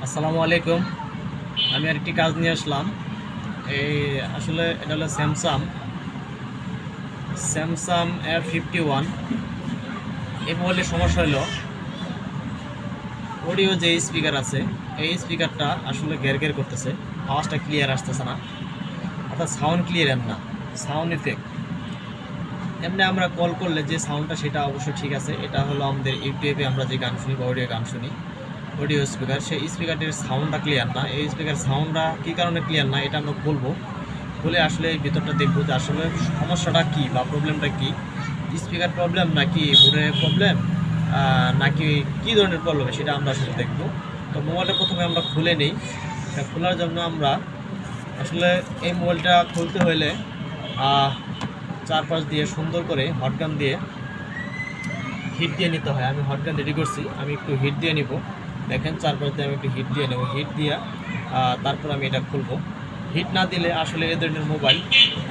আসসালামু আলাইকুম। আমি আরেকটি কাজ নিয়ে আসলাম। এই আসলে এটা হলো স্যামসাং F51। এই মোবাইলের সমস্যা হলো অডিও যে স্পিকার আছে, এই স্পিকারটা আসলে ঘের করতেছে, আওয়াজটা ক্লিয়ার আসতেছে না, অর্থাৎ সাউন্ড ক্লিয়ার না, সাউন্ড ইফেক্ট। এমনি আমরা কল করলে যে সাউন্ডটা সেটা অবশ্যই ঠিক আছে। এটা হলো আমাদের ইউটিউবে আমরা যে গান শুনি বা অডিও গান শুনি, অডিও স্পিকার, সেই স্পিকারটির সাউন্ডটা ক্লিয়ার না। এই স্পিকার সাউন্ডটা কী কারণে ক্লিয়ার না এটা আমরা বলবো, বলে আসলে এই ভিতরটা দেখবো যে আসলে সমস্যাটা কী বা প্রবলেমটা কী। স্পিকার প্রবলেম নাকি বোর্ডের প্রবলেম, নাকি কী ধরনের প্রবলেম সেটা আমরা আসলে দেখবো। তো মোবাইলটা প্রথমে আমরা খুলে নিই। এটা খোলার জন্য আমরা আসলে এই মোবাইলটা খুলতে হলে চারপাশ দিয়ে সুন্দর করে হটগান দিয়ে হিট দিয়ে নিতে হয়। আমি হটগান রেডি করছি, আমি একটু হিট দিয়ে নিব। দেখেন চারপাশ দিয়ে আমি একটু হিট দিয়ে নেব। হিট দিয়ে তারপর আমি এটা খুলবো। হিট না দিলে আসলে এ ধরনের মোবাইল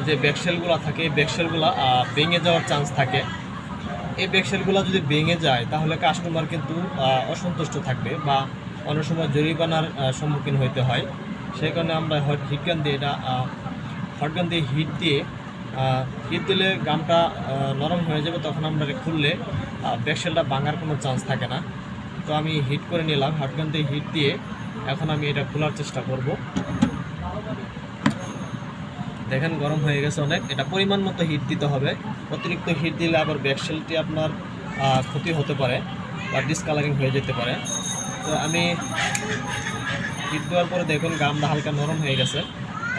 যে ব্যাকসেলগুলো থাকে, এই ব্যাকসেলগুলো ভেঙে যাওয়ার চান্স থাকে। এই ব্যাকসেলগুলো যদি ভেঙে যায় তাহলে কাস্টমার কিন্তু অসন্তুষ্ট থাকবে বা অনেক সময় জরিমানার সম্মুখীন হইতে হয়। সেই কারণে আমরা হিটগান দিয়ে এটা হটগান দিয়ে হিট দিলে গামটা নরম হয়ে যাবে, তখন আমরা খুললে ব্যাকসেলটা ভাঙার কোনো চান্স থাকে না। তো আমি হিট করে নিলাম, হটগান দিয়ে হিট দিয়ে এখন আমি এটা খোলার চেষ্টা করব। দেখেন গরম হয়ে গেছে অনেক। এটা পরিমাণ মতো হিট দিতে হবে, অতিরিক্ত হিট দিলে আবার ব্যাকসেলটি আপনার ক্ষতি হতে পারে বা ডিসকালারিং হয়ে যেতে পারে। তো আমি হিট দেওয়ার পরে দেখুন গামটা হালকা নরম হয়ে গেছে।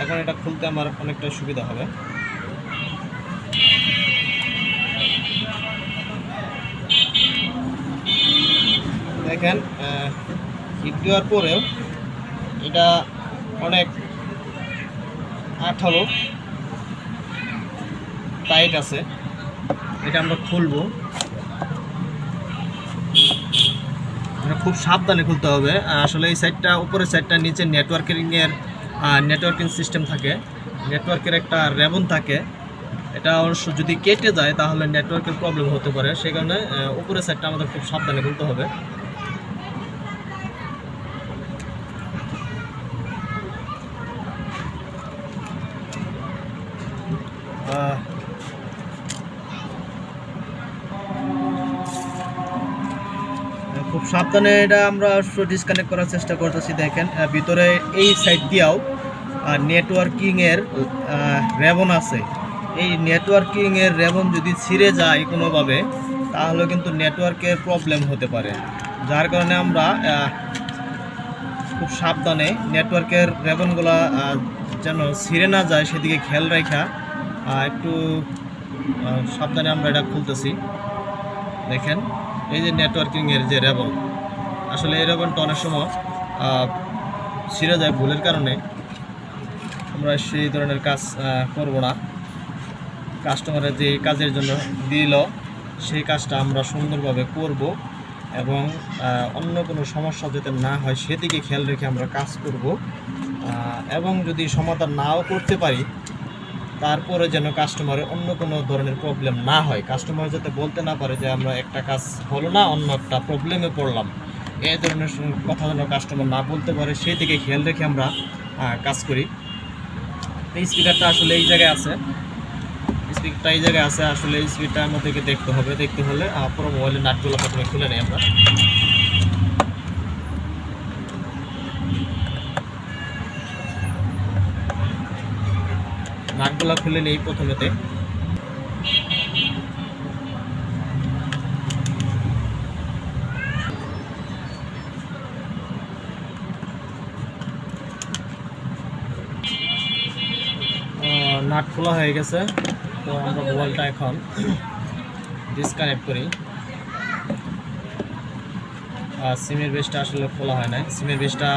এখন এটা খুলতে আমার অনেকটা সুবিধা হবে। দেখেন হিট দেওয়ার পরেও এটা অনেক আঠালো টাইট আছে। এটা আমরা খুলবো, খুব সাবধানে খুলতে হবে। আসলে এই সাইডটা, উপরের সাইডটা, নিচে নেটওয়ার্কিং সিস্টেম থাকে, নেটওয়ার্কের একটা রেবন থাকে। এটা অবশ্য যদি কেটে যায় তাহলে নেটওয়ার্কের প্রবলেম হতে পারে। সেই কারণে উপরের সাইডটা আমাদের খুব সাবধানে খুলতে হবে। খুব সাবধানে এটা আমরা ডিসকানেক্ট করার চেষ্টা করতেছি। দেখেন ভিতরে এই সাইড দিয়েও নেটওয়ার্কিংয়ের রেবন আছে। এই নেটওয়ার্কিংয়ের রেবন যদি ছিঁড়ে যায় কোনোভাবে তাহলে কিন্তু নেটওয়ার্কের প্রবলেম হতে পারে। যার কারণে আমরা খুব সাবধানে নেটওয়ার্কের রেবনগুলা যেন ছিঁড়ে না যায় সেদিকে খেয়াল রাখা একটু সাবধানে আমরা এটা খুলতেছি। দেখেন এই যে নেটওয়ার্কিংয়ের যে রেবন, আসলে এই রেবনটা অনেক সময় ছিঁড়ে যায় ভুলের কারণে। আমরা সেই ধরনের কাজ করব না। কাস্টমারের যে কাজের জন্য দিল সেই কাজটা আমরা সুন্দরভাবে করব এবং অন্য কোনো সমস্যা যাতে না হয় সেদিকে খেয়াল রেখে আমরা কাজ করব। এবং যদি সমাধান নাও করতে পারি তারপরে যেন কাস্টমারের অন্য কোনো ধরনের প্রবলেম না হয়, কাস্টমার যাতে বলতে না পারে যে আমরা একটা কাজ হলো না, অন্য একটা প্রবলেমে পড়লাম। এই ধরনের কথা যেন কাস্টমার না বলতে পারে সেই দিকে খেয়াল রেখে আমরা কাজ করি। এই স্পিকারটা আসলে এই জায়গায় আছে, স্পিকারটা এই জায়গায় আছে। আসলে এই স্পিকারটা আমাদেরকে দেখতে হবে। দেখতে হলে পুরো মোবাইলের নাটগুলো প্রথমে খুলে নেই আমরা। নাটগুলো খুলে নেই প্রথমেতে। নাট খোলা হয়ে গেছে। তো আমরা মোবাইলটা এখন ডিসকানেক্ট করি। সিমের বেসটা আসলে খোলা হয় নাই, সিমের বেসটা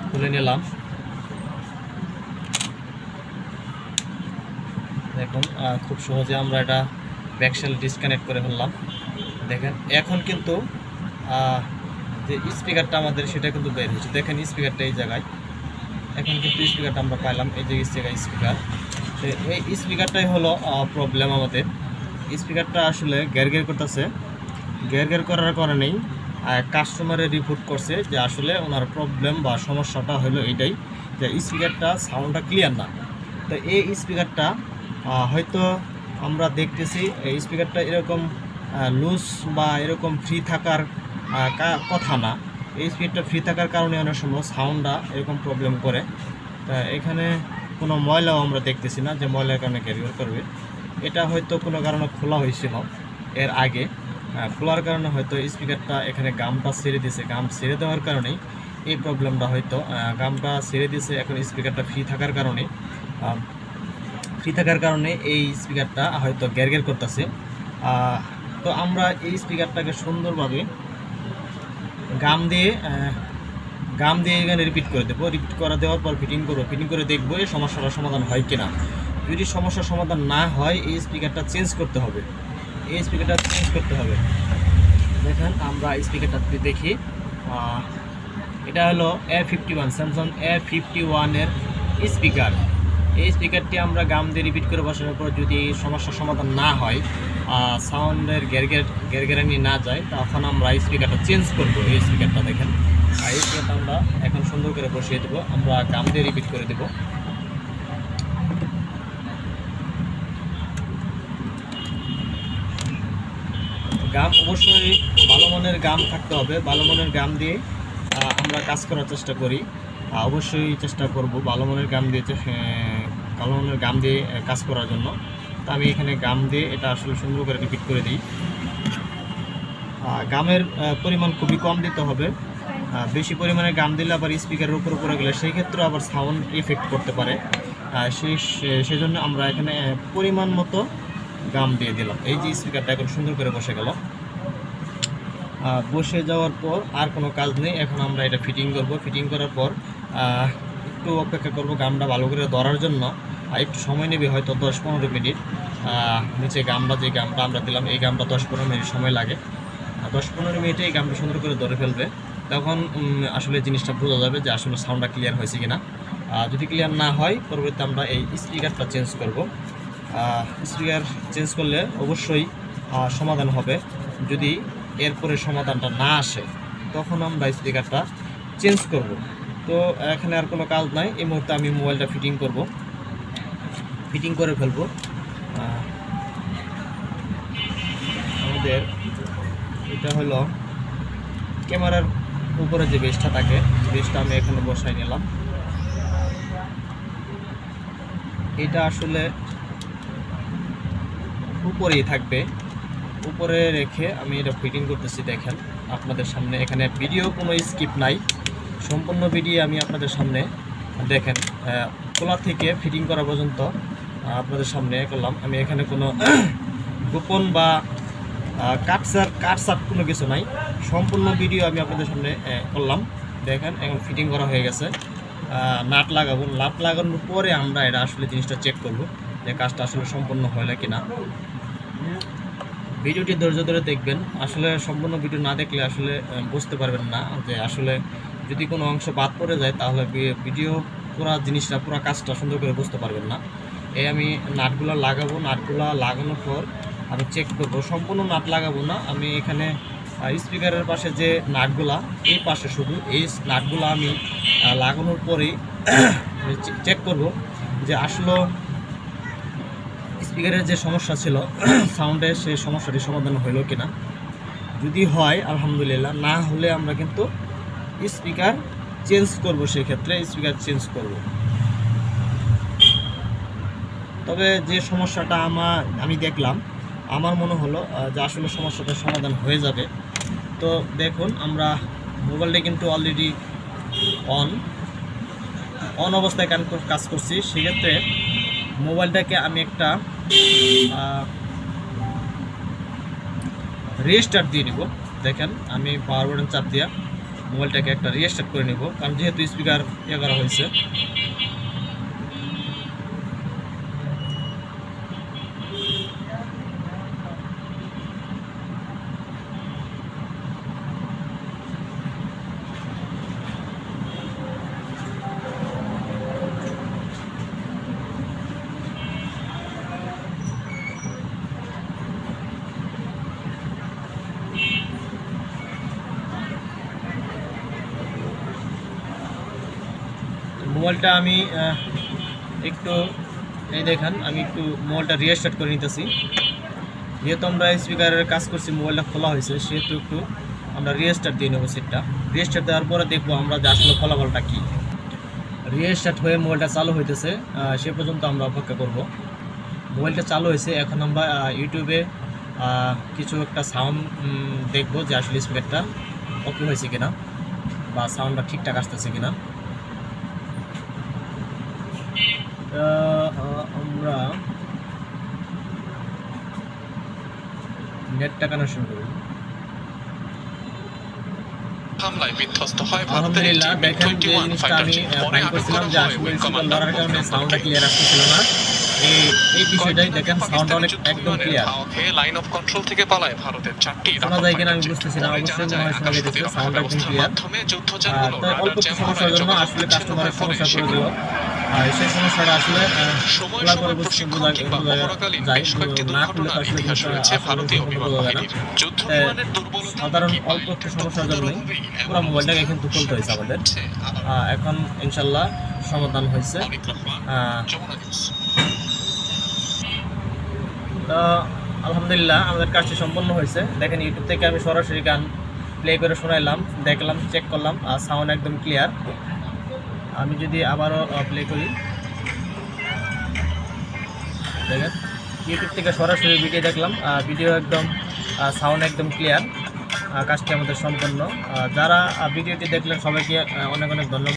খুলে নিলাম। দেখুন খুব সহজে আমরা এটা ব্যাকসেল ডিসকানেক্ট করে ফেললাম। দেখেন এখন কিন্তু যে স্পিকারটা আমাদের সেটা কিন্তু বের হয়েছে। দেখেন স্পিকারটা এই জায়গায়, এখন কিন্তু স্পিকারটা আমরা পাইলাম এই জায়গায় স্পিকার। তো এই স্পিকারটাই হলো প্রবলেম আমাদের। স্পিকারটা আসলে ঘের করতেছে, ঘের করার কারণেই কাস্টমারে রিপোর্ট করছে যে আসলে ওনার প্রবলেম বা সমস্যাটা হলো এটাই যে স্পিকারটা সাউন্ডটা ক্লিয়ার না। তো এই স্পিকারটা হয়তো আমরা দেখতেছি এই স্পিকারটা এরকম লুজ বা এরকম ফ্রি থাকার কথা না। এই স্পিকারটা ফ্রি থাকার কারণে অনেক সময় সাউন্ডটা এরকম প্রবলেম করে। তা এখানে কোনো ময়লাও আমরা দেখতেছি না যে ময়লার কারণে ক্যারিয়ার করবে। এটা হয়তো কোনো কারণে খোলা হয়েছিল এর আগে, খোলার কারণে হয়তো স্পিকারটা এখানে গামটা ছেড়ে দিয়েছে। গাম ছেড়ে দেওয়ার কারণেই এই প্রবলেমটা হয়তো, গামটা ছেড়ে দিয়েছে এখন স্পিকারটা ফ্রি থাকার কারণে এই স্পিকারটা হয়তো গ্যারগ্যার করতেছে। তো আমরা এই স্পিকারটাকে সুন্দরভাবে গাম দিয়ে এখানে রিপিট করে দেবো। রিপিট করে দেওয়ার পর ফিটিং করে দেখবো এই সমস্যাটার সমাধান হয় কিনা। যদি সমস্যার সমাধান না হয় এই স্পিকারটা চেঞ্জ করতে হবে। দেখেন আমরা স্পিকারটা দেখি, এটা হলো A51 স্যামসাং A51 এর স্পিকার। এই স্পিকারটি আমরা গাম দিয়ে রিপিট করে বসানোর পর যদি এই সমস্যার সমাধান না হয়, সাউন্ডের গ্যারগ্যারানি না যায়, তখন আমরা স্পিকারটা চেঞ্জ করবো। এই স্পিকারটা দেখেন, এই স্পিকারটা আমরা এখন সুন্দর করে বসিয়ে দেবো। আমরা গাম দিয়ে রিপিট করে দেবো। গাম অবশ্যই ভালো মানের গাম থাকতে হবে। ভালো মানের গাম দিয়ে আমরা কাজ করার চেষ্টা করি, অবশ্যই চেষ্টা করব ভালো মানের গাম দিয়ে কাজ করার জন্য। তো আমি এখানে গাম দিয়ে এটা আসলে সুন্দর করে রিপিট করে দিই। গামের পরিমাণ খুবই কম দিতে হবে। বেশি পরিমাণে গাম দিলে আবার স্পিকারের উপর পড়ে গেলে সেই ক্ষেত্রে আবার সাউন্ড ইফেক্ট করতে পারে। সেজন্য আমরা এখানে পরিমাণ মতো গাম দিয়ে দিলাম। এই যে স্পিকারটা এখন সুন্দর করে বসে গেল। বসে যাওয়ার পর আর কোনো কাজ নেই, এখন আমরা এটা ফিটিং করব। ফিটিং করার পর একটু অপেক্ষা করব গামটা ভালো করে ধরার জন্য। একটু সময় নেবে, হয়তো 10-15 মিনিট। নিচে যে গামটা আমরা দিলাম, এই গামটা 10-15 মিনিট সময় লাগে। 10-15 মিনিটে এই গামটা সুন্দর করে ধরে ফেলবে। তখন আসলে জিনিসটা বোঝা যাবে যে আসলে সাউন্ডটা ক্লিয়ার হয়েছে কিনা। যদি ক্লিয়ার না হয়, পরবর্তীতে আমরা এই স্পিকারটা চেঞ্জ করব। স্পিকার চেঞ্জ করলে অবশ্যই সমাধান হবে। যদি এরপরে সমাধানটা না আসে, তখন আমরা স্পিকারটা চেঞ্জ করব। তো এখানে আর কোনো কাজ নাই। এই মুহূর্তে আমি মোবাইলটা ফিটিং করে ফেলবো। আমাদের এটা হলো ক্যামেরার উপরে যে বেসটা থাকে, বেসটা আমি এখানে বসাই নিলাম। এটা আসলে উপরেই থাকবে, উপরে রেখে আমি এটা ফিটিং করতেছি। দেখেন আপনাদের সামনে, এখানে ভিডিও কোনো স্কিপ নাই, সম্পূর্ণ ভিডিও আমি আপনাদের সামনে দেখেন খোলা থেকে ফিটিং করা পর্যন্ত আপনাদের সামনে করলাম। আমি এখানে কোনো গোপন বা কাটসাট কোনো কিছু নাই, সম্পূর্ণ ভিডিও আমি আপনাদের সামনে করলাম। দেখেন এখন ফিটিং করা হয়ে গেছে। নাট লাগানোর পরে আমরা এটা আসলে জিনিসটা চেক করব যে কাজটা আসলে সম্পূর্ণ হলো কিনা। ভিডিওটি ধৈর্য ধরে দেখবেন। আসলে সম্পূর্ণ ভিডিও না দেখলে আসলে বুঝতে পারবেন না যে আসলে যদি কোনো অংশ বাদ পড়ে যায়, তাহলে ভিডিও পুরো কাজটা সুন্দর করে বুঝতে পারবেন না। আমি নাটগুলো লাগাবো। নাটগুলো লাগানোর পর আমি চেক করব। সম্পূর্ণ নাট লাগাবো না, আমি এখানে স্পিকারের পাশে যে নাটগুলা, এই পাশে শুধু এই নাটগুলো আমি লাগানোর পরেই চেক করব যে আসলে স্পিকারের যে সমস্যা ছিল সাউন্ডের, সেই সমস্যাটি সমাধান হইল কিনা। যদি হয় আলহামদুলিল্লাহ, না হলে আমরা কিন্তু স্পিকার চেঞ্জ করব। সেক্ষেত্রে স্পিকার চেঞ্জ করব। তবে যে সমস্যাটা আমি দেখলাম, আমার মনে হলো যে আসলে সমস্যাটার সমাধান হয়ে যাবে। তো দেখুন, আমরা মোবাইলটা কিন্তু অলরেডি অন অবস্থায় কাজ করছি। সেক্ষেত্রে মোবাইলটাকে আমি একটা রিস্টার্ট দিয়ে নিব। দেখেন আমি পাওয়ার বাটন চাপ দিয়া মোবাইলটাকে একটা রিস্টার্ট করে নিব, কারণ যেহেতু স্পিকার করা হয়েছে। মোবাইলটা আমি একটু এই দেখেন, আমি একটু মোবাইলটা রিস্টার্ট করে নিতেছি। যেহেতু আমরা স্পিকারের কাজ করছি, মোবাইলটা খোলা হয়েছে, সেহেতু একটু আমরা রিস্টার্ট দিয়ে নেবো সেটটা। রিস্টার্ট দেওয়ার পরে দেখবো আমরা যে আসলে ফলাফলটা কী। রিস্টার্ট হয়ে মোবাইলটা চালু হইতেছে, সে পর্যন্ত আমরা অপেক্ষা করব। মোবাইলটা চালু হয়েছে, এখন আমরা ইউটিউবে কিছু একটা সাউন্ড দেখবো যে আসলে স্পিকারটা ওকে হয়েছে কিনা বা সাউন্ডটা ঠিকঠাক আসতেছে কিনা। আমরা নেটটা কানেকশন করব। আলহামদুলিল্লাহ, দেখেন যে জিনিসটা আমি ফাইন করছিলাম যে আসলে স্পিকার লড়ার কারণে সাউন্ডটা ক্লিয়ার আসতেছিল না। এই বিষয়টাই দেখেন, সাউন্ডটা অনেক একদম ক্লিয়ার। লাইন অফ কন্ট্রোল থেকে পালায় ভারতের 4টি শোনা যায় কিনা আমি বুঝতেছি না, অবশ্যই মনে হয় শোনা যাচ্ছে, সাউন্ডটা একদম ক্লিয়ার। তাই অল্প একটু সমস্যার জন্য আসলে কাস্টমারের সমস্যা করে দিল। সেই সমস্যাটা আসলে খোলার পরে বোঝা যায়, না খুললে তো আসলে বোঝা যায় না। সাধারণ অল্প একটু সমস্যার জন্যই পুরো মোবাইলটাকে কিন্তু খুলতে হয়েছে আমাদের। এখন ইনশাল্লাহ সমাধান হয়েছে। তো আলহামদুলিল্লাহ আমাদের কাজটি সম্পন্ন হয়েছে। দেখেন, ইউটিউব থেকে আমি সরাসরি গান প্লে করে শোনাইলাম, দেখলাম, চেক করলাম, আর সাউন্ড একদম ক্লিয়ার। আমি যদি আবারও প্লে করি, দেখেন ইউটিউব থেকে সরাসরি ভিডিও দেখলাম, ভিডিও একদম সাউন্ড একদম ক্লিয়ার। কাজটি আমাদের সম্পন্ন। যারা ভিডিওটি দেখলেন সবাইকে অনেক অনেক ধন্যবাদ।